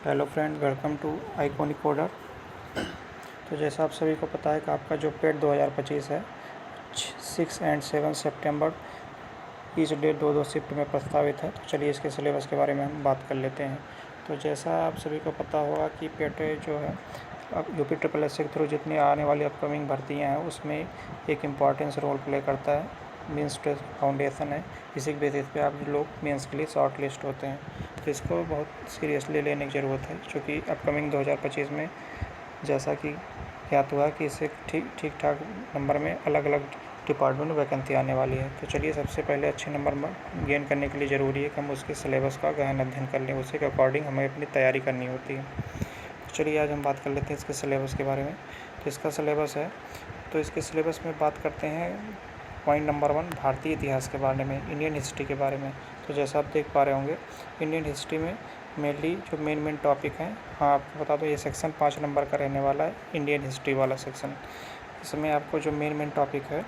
Hello friend, welcome to iconic coder. तो जैसा आप सभी को पता है कि आपका जो पेट 2025 है 6 एंड 7 सितंबर इस डेट दो शिफ्ट में प्रस्तावित है। तो चलिए इसके सिलेबस के बारे में हम बात कर लेते हैं। तो जैसा आप सभी को पता होगा कि पेट जो है अब यूपी ट्रिपल एस के थ्रू जितनी आने वाली अपकमिंग भर्तियाँ हैं उसमें एक इम्पॉर्टेंस रोल प्ले करता है। मीन्स टेस्ट फाउंडेशन है, इसी के बेसिस पे आप लोग मेंस के लिए शॉर्ट लिस्ट होते हैं। तो इसको बहुत सीरियसली लेने की ज़रूरत है, क्योंकि अपकमिंग 2025 में जैसा कि ज्ञात हुआ कि इससे ठीक ठाक नंबर में अलग अलग डिपार्टमेंट में वैकेंसी आने वाली है। तो चलिए सबसे पहले अच्छे नंबर गेन करने के लिए ज़रूरी है कि हम उसके सिलेबस का गहन अध्ययन कर लें, उसी के अकॉर्डिंग हमें अपनी तैयारी करनी होती है। तो चलिए आज हम बात कर लेते हैं इसके सिलेबस के बारे में। तो इसका सिलेबस है, तो इसके सिलेबस में बात करते हैं पॉइंट नंबर 1 भारतीय इतिहास के बारे में, इंडियन हिस्ट्री के बारे में। तो जैसा आप देख पा रहे होंगे इंडियन हिस्ट्री में मेनली जो मेन टॉपिक हैं, हाँ आपको बता दो ये सेक्शन 5 नंबर का रहने वाला है, इंडियन हिस्ट्री वाला सेक्शन। इसमें आपको जो मेन टॉपिक है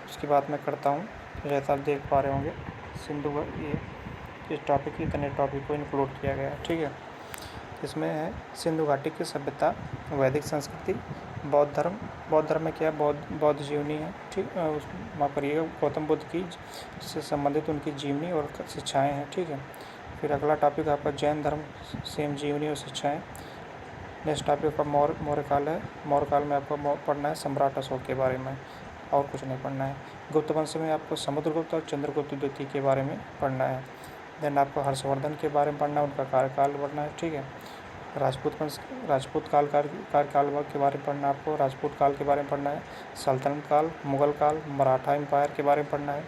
उसकी बात मैं करता हूँ। तो जैसा आप देख पा रहे होंगे ये इस टॉपिक की इतने टॉपिक को इंक्लूड किया गया है, ठीक है। इसमें है सिंधु घाटी की सभ्यता, वैदिक संस्कृति, बौद्ध धर्म में क्या है, बौद्ध जीवनी है, ठीक। माफ़ करिएगा, गौतम बुद्ध की से संबंधित उनकी जीवनी और शिक्षाएं हैं, ठीक है। फिर अगला टॉपिक आपका जैन धर्म, सेम जीवनी और शिक्षाएं। नेक्स्ट टॉपिक का मौर्य काल है। मौर्य काल में आपको पढ़ना है सम्राट अशोक के बारे में, और कुछ नहीं पढ़ना है। गुप्त वंश में आपको समुद्रगुप्त और चंद्रगुप्त द्वितीय के बारे में पढ़ना है। देन आपको हर्षवर्धन के बारे में पढ़ना है, उनका कार्यकाल पढ़ना है, ठीक है। राजपूत काल के बारे में पढ़ना है आपको, राजपूत काल के बारे में पढ़ना है। सल्तनत काल, मुग़ल काल, मराठा एम्पायर के बारे में पढ़ना है।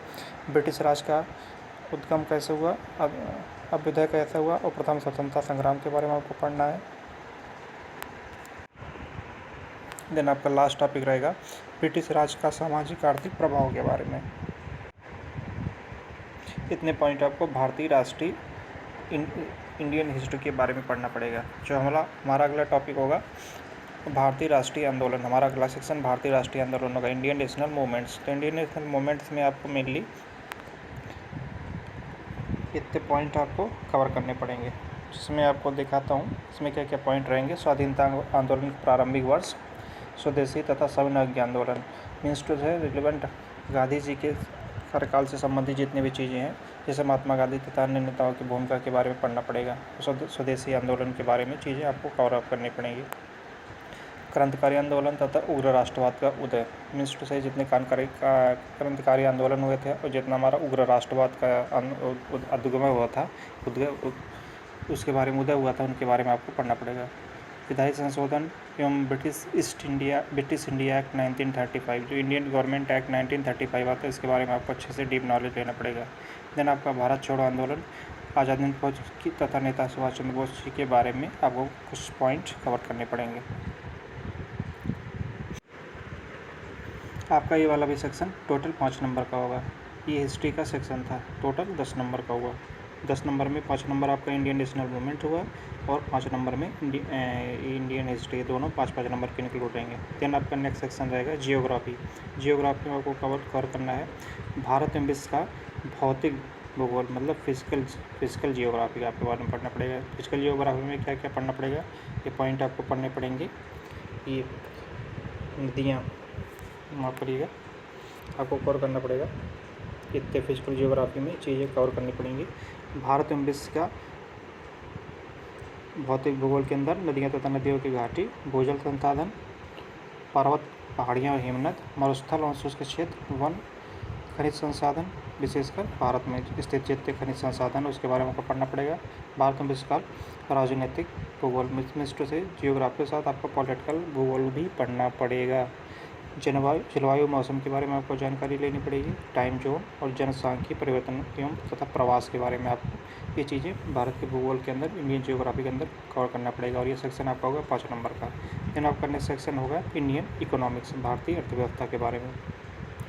ब्रिटिश राज का उद्गम कैसे हुआ, अभ्युदय कैसे हुआ, और प्रथम स्वतंत्रता संग्राम के बारे में आपको पढ़ना है। देन आपका लास्ट टॉपिक रहेगा ब्रिटिश राज का सामाजिक आर्थिक प्रभाव के बारे में। इतने पॉइंट आपको भारतीय राष्ट्रीय इंडियन हिस्ट्री के बारे में पढ़ना पड़ेगा। जो हमारा अगला टॉपिक होगा भारतीय राष्ट्रीय आंदोलन, हमारा अगला सेक्शन भारतीय राष्ट्रीय आंदोलन होगा, इंडियन नेशनल मूवमेंट्स। तो इंडियन नेशनल मूवमेंट्स में आपको मेनली इतने पॉइंट आपको कवर करने पड़ेंगे, जिसमें आपको दिखाता हूँ इसमें क्या क्या पॉइंट रहेंगे। स्वाधीनता आंदोलन के प्रारंभिक वर्ष, स्वदेशी तथा सविनय आंदोलन, मीन्स टू है रिलेवेंट गांधी जी के कार्यकाल से संबंधित जितनी भी चीज़ें हैं, जैसे महात्मा गांधी तथा अन्य नेताओं की भूमिका के बारे में पढ़ना पड़ेगा। स्वदेशी आंदोलन के बारे में चीज़ें आपको कवर अप करनी पड़ेंगी। क्रांतिकारी आंदोलन तथा उग्र राष्ट्रवाद का उदय, मीन्स टू से जितने क्रांतिकारी आंदोलन हुए थे और जितना हमारा उग्र राष्ट्रवाद का उद्गम हुआ था, उसके बारे में उदय हुआ था, उनके बारे में आपको पढ़ना पड़ेगा। विधायी संशोधन एवं ब्रिटिश इंडिया एक्ट 1935, जो इंडियन गवर्नमेंट एक्ट 1935 आता है, इसके बारे में आपको अच्छे से डीप नॉलेज लेना पड़ेगा। देन आपका भारत छोड़ो आंदोलन, आज़ादी हिंद फौज की तथा नेता सुभाष चंद्र बोस जी के बारे में आपको कुछ पॉइंट कवर करने पड़ेंगे। आपका ये वाला भी सेक्शन टोटल 5 नंबर का होगा। ये हिस्ट्री का सेक्शन था, टोटल 10 नंबर का हुआ। 10 नंबर में 5 नंबर आपका इंडियन नेशनल मूवमेंट हुआ और 5 नंबर में इंडियन हिस्ट्री, दोनों 5-5 नंबर के इंक्लूड रहेंगे। देन आपका नेक्स्ट सेक्शन रहेगा जियोग्राफी। जियोग्राफी में आपको कवर करना है भारत एवं विश्व का भौतिक भूगोल, मतलब फिजिकल जियोग्राफी का आपके बारे में पढ़ना पड़ेगा। फिजिकल जियोग्राफी में क्या क्या पढ़ना पड़ेगा, ये पॉइंट आपको पढ़ने पड़ेंगे। ये नदियाँ, माफ़ करिएगा, आपको कवर करना पड़ेगा। इतने फिजिकल जियोग्राफी में चीज़ें कवर करनी पड़ेंगी। भारत एवं विश्व का भौतिक भूगोल के अंदर नदियाँ तथा नदियों की घाटी, भूजल संसाधन, पर्वत, पहाड़ियाँ और हिमनद, मरुस्थल और शुष्क क्षेत्र, वन, खनिज संसाधन, विशेषकर भारत में स्थित जितने खनिज संसाधन उसके बारे में आपको पढ़ना पड़ेगा। भारत एवं विश्व का राजनीतिक भूगोल, मिस्टर से जियोग्राफी के साथ आपको पॉलिटिकल भूगोल भी पढ़ना पड़ेगा। जलवायु मौसम के बारे में आपको जानकारी लेनी पड़ेगी। टाइम जोन और जनसांख्यिकीय परिवर्तन एवं तथा प्रवास के बारे में आपको ये चीज़ें भारत के भूगोल के अंदर, इंडियन जियोग्राफी के अंदर कवर करना पड़ेगा। और ये सेक्शन आपका होगा 5 नंबर का। देन आपका नेक्स्ट सेक्शन होगा इंडियन इकोनॉमिक्स, भारतीय अर्थव्यवस्था के बारे में।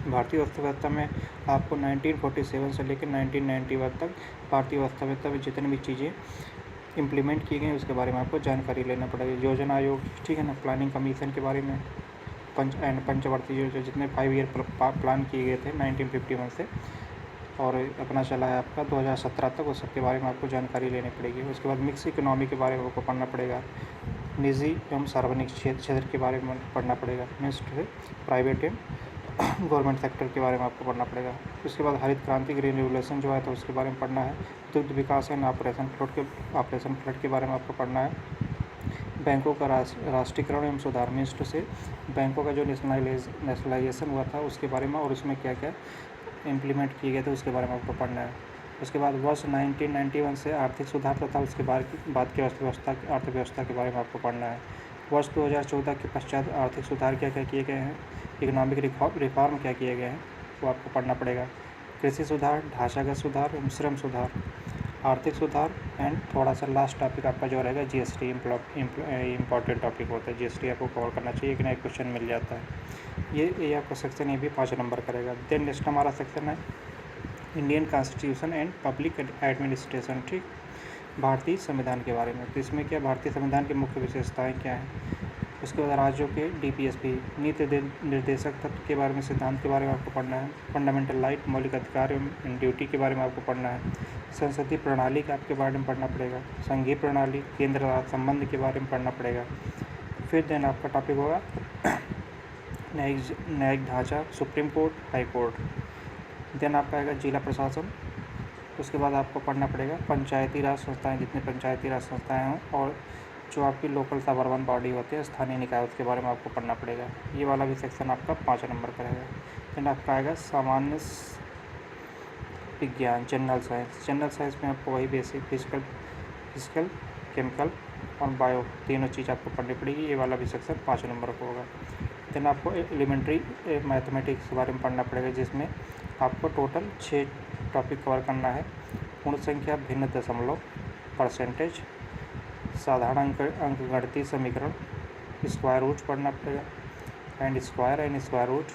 भारतीय अर्थव्यवस्था में आपको 1947 से लेकर 1991 तक भारतीय अर्थव्यवस्था में जितनी भी चीज़ें इम्प्लीमेंट की गई उसके बारे में आपको जानकारी लेना पड़ेगा। योजना आयोग, ठीक है ना, प्लानिंग कमीशन के बारे में, पंचवर्षीय जो जितने 5 ईयर प्लान किए गए थे 1951 से और अपना चला है आपका 2017 तक, उस सब के बारे में आपको जानकारी लेनी पड़ेगी। उसके बाद मिक्स इकोनॉमी के बारे में आपको पढ़ना पड़ेगा। निजी एवं सार्वजनिक क्षेत्र के बारे में पढ़ना पड़ेगा। नेक्स्ट है प्राइवेट एंड गवर्नमेंट सेक्टर के बारे में आपको पढ़ना पड़ेगा। उसके बाद हरित क्रांति ग्रीन रेवोल्यूशन जो है तो उसके बारे में पढ़ना है। दुग्ध विकास एंड ऑपरेशन फ्लड के बारे में आपको पढ़ना है। बैंकों का राष्ट्रीयकरण एवं सुधार मीन्स टू से बैंकों का जो नेशनलाइजेशन हुआ था उसके बारे में और उसमें क्या क्या इम्प्लीमेंट किए गए थे उसके बारे में आपको पढ़ना है। उसके बाद वर्ष 1991 से आर्थिक सुधार तथा उसके बाद की अर्थव्यवस्था के बारे में आपको पढ़ना है। वर्ष 2014 के पश्चात आर्थिक सुधार क्या क्या किए गए हैं, इकोनॉमिक रिफॉर्म क्या किए गए हैं वो आपको पढ़ना पड़ेगा। कृषि सुधार, ढांचागत सुधार एवं श्रम सुधार, आर्थिक सुधार एंड थोड़ा सा लास्ट टॉपिक आपका जो रहेगा जीएसटी इंपॉर्टेंट टॉपिक होता है। जीएसटी आपको कवर करना चाहिए, एक ना एक क्वेश्चन मिल जाता है। ये आपका सेक्शन ये भी 5 नंबर करेगा। देन नेक्स्ट हमारा सेक्शन है Indian constitution and public administration, ठीक, भारतीय संविधान के बारे में। तो इसमें क्या भारतीय संविधान की मुख्य विशेषताएं क्या हैं। उसके बाद राज्यों के डीपीएसपी नीति निर्देशक तत्व के बारे में, सिद्धांत के बारे में आपको पढ़ना है। फंडामेंटल राइट मौलिक अधिकार एवं ड्यूटी के बारे में आपको पढ़ना है। संसदीय प्रणाली के आपके बारे में पढ़ना पड़ेगा। संघीय प्रणाली, केंद्र राज्य संबंध के बारे में पढ़ना पड़ेगा। फिर देन आपका टॉपिक होगा न्यायिक ढांचा, supreme court, high court. Then आपका आएगा जिला प्रशासन। उसके बाद आपको पढ़ना पड़ेगा पंचायती राज संस्थाएं, जितनी पंचायती राज संस्थाएं हों और जो आपकी लोकल सबर्बन बॉडी होती है, स्थानीय निकाय, उसके बारे में आपको पढ़ना पड़ेगा। ये वाला भी सेक्शन आपका 5 नंबर का रहेगा। देन आपका आएगा सामान्य विज्ञान, जनरल साइंस। जनरल साइंस में आपको वही बेसिक फिजिकल, केमिकल और बायो तीनों चीज़ आपको पढ़नी पड़ेगी। ये वाला भी सेक्शन 5 नंबर का होगा। देन आपको एलिमेंट्री मैथमेटिक्स के बारे में पढ़ना पड़ेगा, जिसमें आपको टोटल 6 टॉपिक कवर करना है। पूर्ण संख्या, भिन्न दशमलव, परसेंटेज, साधारण अंकगणितीय समीकरण, स्क्वायर रूट पढ़ना पड़ेगा एंड स्क्वायर रूट।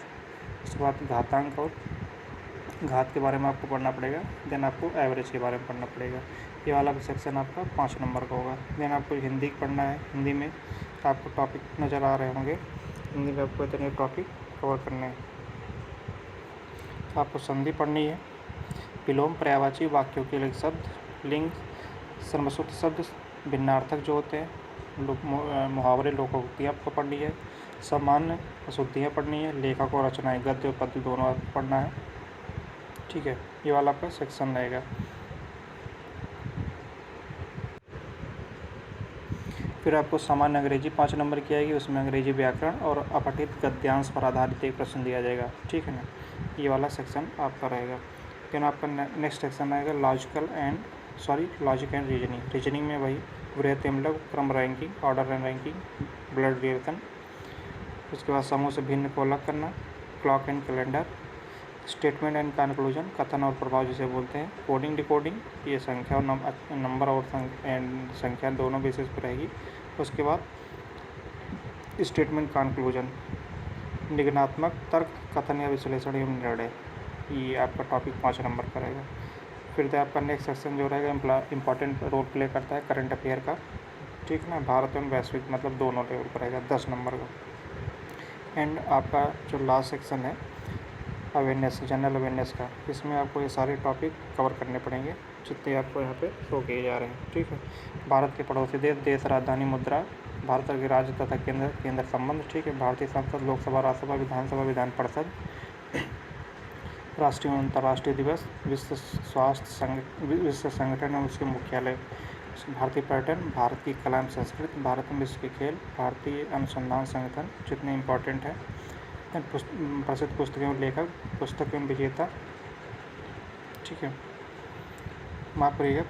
उसके बाद घातांक और घात के बारे में आपको पढ़ना पड़ेगा। देन आपको एवरेज के बारे में पढ़ना पड़ेगा। ये वाला भी सेक्शन आपका 5 नंबर का होगा। देन आपको हिंदी पढ़ना है। हिंदी में आपको टॉपिक नज़र आ रहे होंगे। हिंदी में आपको इतने टॉपिक कवर करने हैं। आपको संधि पढ़नी है, विलोम, पर्यायवाची, वाक्यों के लिए शब्द, लिंग, सर्वश्रुत शब्द, भिन्नार्थक जो होते हैं, मुहावरे, लोकोक्तियाँ आपको पढ़नी है, सामान्य अशुद्धियाँ पढ़नी है, लेखक और रचनाएं, गद्य और पद्य दोनों आपको पढ़ना है, ठीक है। ये वाला आपका सेक्शन रहेगा। फिर आपको सामान्य अंग्रेजी 5 नंबर की आएगी, उसमें अंग्रेजी व्याकरण और अपठित गद्यांश पर आधारित एक प्रश्न दिया जाएगा, ठीक है ना। ये वाला सेक्शन आपका रहेगा। फिर आपका नेक्स्ट सेक्शन आएगा लॉजिक एंड रीजनिंग में वही वृहत्तमलक, क्रम ranking, order and ranking, blood relation. उसके बाद समूह से भिन्न को अलग करना, clock and calendar, statement and conclusion, कथन और प्रभाव जिसे बोलते हैं, कोडिंग डिकोडिंग, ये संख्या और नंबर और संख्या दोनों बेसिस पर रहेगी। उसके बाद स्टेटमेंट कंक्लूजन, निगमनात्मक तर्क, कथन या विश्लेषण एवं निर्णय, ये आपका टॉपिक 5 नंबर का रहेगा। फिर आपका नेक्स्ट सेक्शन जो रहेगा इंपॉर्टेंट रोल प्ले करता है करंट अफेयर का, ठीक है ना, भारत एवं वैश्विक, मतलब दोनों लेवल पर रहेगा, 10 नंबर का। एंड आपका जो लास्ट सेक्शन है अवेयरनेस, जनरल अवेयरनेस का, इसमें आपको ये सारे टॉपिक कवर करने पड़ेंगे जितने आपको यहाँ पे शो किए जा रहे हैं, ठीक है। भारत के पड़ोसी देश, राजधानी, मुद्रा, भारत के राज्य तथा केंद्र संबंध, ठीक है। भारतीय संसद, लोकसभा, राज्यसभा, विधानसभा, विधान परिषद, राष्ट्रीय और अंतर्राष्ट्रीय दिवस, विश्व संगठन और उसके मुख्यालय, भारतीय पर्यटन, भारत की कला एवं संस्कृति, भारत में विश्व के खेल, भारतीय अनुसंधान संगठन जितने इम्पोर्टेंट है, प्रसिद्ध पुस्तक एवं लेखक, पुस्तक एवं विजेता, ठीक है, माफ करिएगा,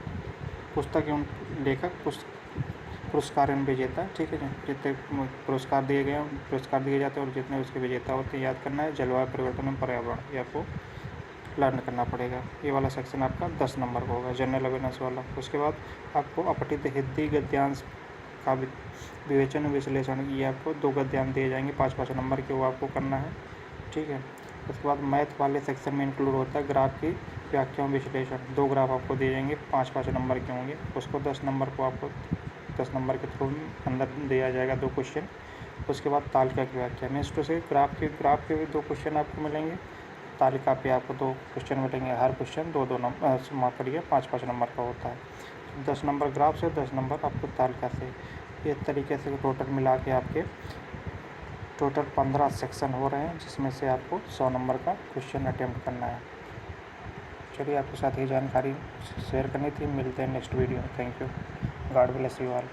पुस्तक एवं लेखक, पुरस्कार एवं विजेता, ठीक है। जितने पुरस्कार दिए जाते हैं और जितने उसके विजेता होते हैं याद करना है। जलवायु परिवर्तन एवं पर्यावरण, ये आपको लर्न करना पड़ेगा। ये वाला सेक्शन आपका 10 नंबर का होगा, जनरल अवेयरनेस वाला। उसके बाद आपको अपठित हिंदी गद्यांश का विवेचन विश्लेषण, ये आपको 2 गद्यांश दिए जाएंगे 5-5 नंबर के, वो आपको करना है, ठीक है। उसके बाद मैथ वाले सेक्शन में इंक्लूड होता है ग्राफ की व्याख्या विश्लेषण, 2 ग्राफ आपको दिए जाएंगे 5-5 नंबर के होंगे, उसको 10 नंबर को आपको 10 नंबर के थ्रू अंदर दिया जाएगा 2 क्वेश्चन। उसके बाद तालिका की व्याख्या, नेक्स्ट से ग्राफ के 2 क्वेश्चन आपको मिलेंगे तालिका पे आपको 2 क्वेश्चन मिलेंगे, हर क्वेश्चन 2-2 नंबर माफ़ करिए 5-5 नंबर का होता है। 10 नंबर ग्राफ से, 10 नंबर आपको तालिका से। इस तरीके से टोटल मिला के आपके टोटल 15 सेक्शन हो रहे हैं, जिसमें से आपको 100 नंबर का क्वेश्चन अटेम्प्ट करना है। चलिए, आपके साथ ये जानकारी शेयर करनी थी। मिलते हैं नेक्स्ट वीडियो में। Thank you. God bless you all.